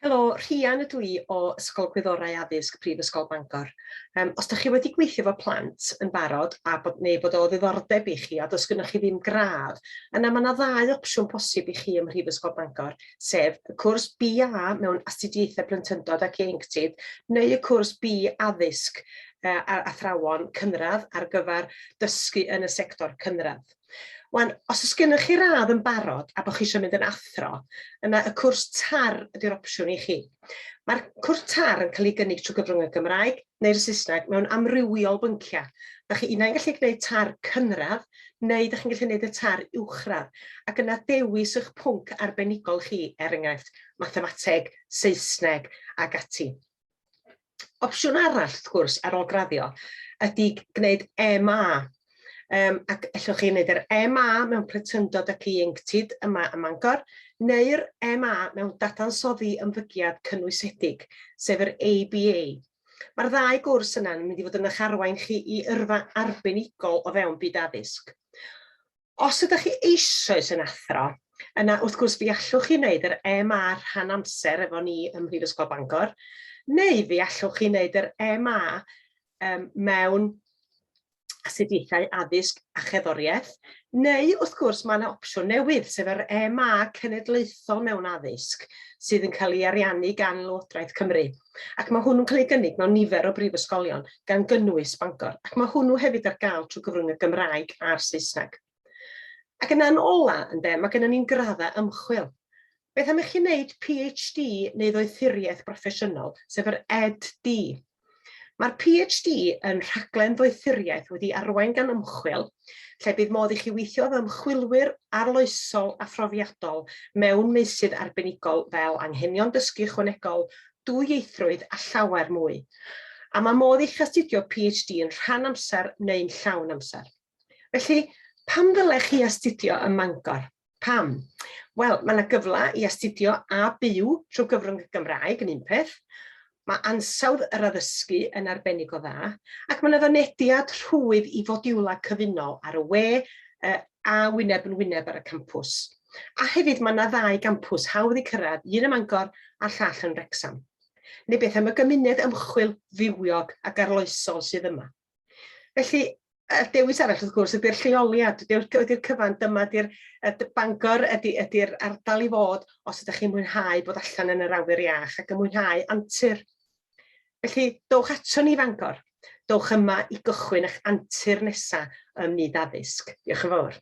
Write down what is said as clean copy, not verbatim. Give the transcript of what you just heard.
Helo, Rhian ydw i o Ysgol Gwyddorau Addysg Prifysgol Bangor. Os ydych chi wedi gweithio efo plant yn barod neu bod o ddiddordeb i chi a does gennych chi ddim gradd, yna mae yna ddau opsiwn posib i chi ym Mhrifysgol Bangor, sef y cwrs BA mewn astudiaethau plentyndod ac ieuenctid, neu y cwrs B addysg a athrawon cynradd ar gyfer dysgu yn y sector cynradd. Wan, os oes gennych chi radd yn barod a bod chi eisiau mynd yn athro, yna y cwrs TAR ydy'r opsiwn i chi. Mae'r cwrs TAR yn cael ei gynnig trwy gyfrwng y Gymraeg neu'r Saesneg mewn amrywiol bynciau. Da chi unau'n gallu gwneud TAR cynradd neu da chi'n gallu gwneud y TAR uwchradd ac yna dewis eich pwnc arbenigol chi, enghraifft, mathemateg, Saesneg ac ati. Opsiwn arall, wrth gwrs, ar ôl graddio, ydy gwneud MA. Ac allwch chi wneud yr MA mewn plentyndod ac ieuenctid yma ym Mangor, neu'r MA mewn dadansoddi ymddygiad cynwysedig, sef yr ABA. Mae'r ddau gwrs yna'n mynd i fod yn eich arwain chi i yrfa arbenigol o fewn byd addysg. Os ydych chi eisoes yn athro, yna wrth gwrs fi allwch chi wneud yr MA rhan amser efo ni ym Mhrifysgol Bangor, neu fi allwch chi wneud yr MA mewn astudiaethau addysg a cherddoriaeth, neu wrth gwrs mae yna opsiwn newydd, sef yr MA cenedlaethol mewn addysg, sydd yn cael ei ariannu gan Lywodraeth Cymru. Ac mae hwnnw'n cael ei gynnig mewn nifer o brifysgolion gan gynnwys Bangor, ac mae hwnnw hefyd ar gael trwy gyfrwng y Gymraeg a'r Saesneg. Ac yna'n ola, mae gennym ni'n graddau ymchwil. Beth am i chi wneud PhD neu ddoethuriaeth broffesiynol, sef yr EdD. Mae'r PhD yn rhaglen ddoethuriaeth wedi arwain gan ymchwil, lle bydd modd i chi weithio efo ymchwilwyr arloesol a phrofiadol mewn meysydd arbenigol fel anghenion dysgu ychwanegol, dwyieithrwydd a llawer mwy. A mae modd i chi astudio PhD yn rhan amser neu'n llawn amser. Felly, pam ddylech chi astudio ym Mangor? Pam? Wel, mae yna gyfle i astudio a byw trwy gyfrwng y Gymraeg yn un peth. Mae ansawdd yr addysgu yn arbennig o dda, ac mae yna fynediad rhwydd i fodiwlau cyfunol ar y we a wyneb yn wyneb ar y campws. A hefyd mae yna ddau gampws hawdd i cyrraedd, un ym Mangor a llall yn Wrecsam. Neu beth am y gymuned ymchwil fywiog ac arloesol sydd yma. Felly, y dewis arall wrth gwrs ydy'r lleoliad, ydy'r cyfan dyma, Bangor ydy'r ardal i fod os ydych chi'n mwynhau bod allan yn yr awyr iach ac yn mwynhau antur. Felly, dowch ato ni Fangor, dowch yma i gychwyn eich antur nesaf ym myd addysg. Diolch yn fawr.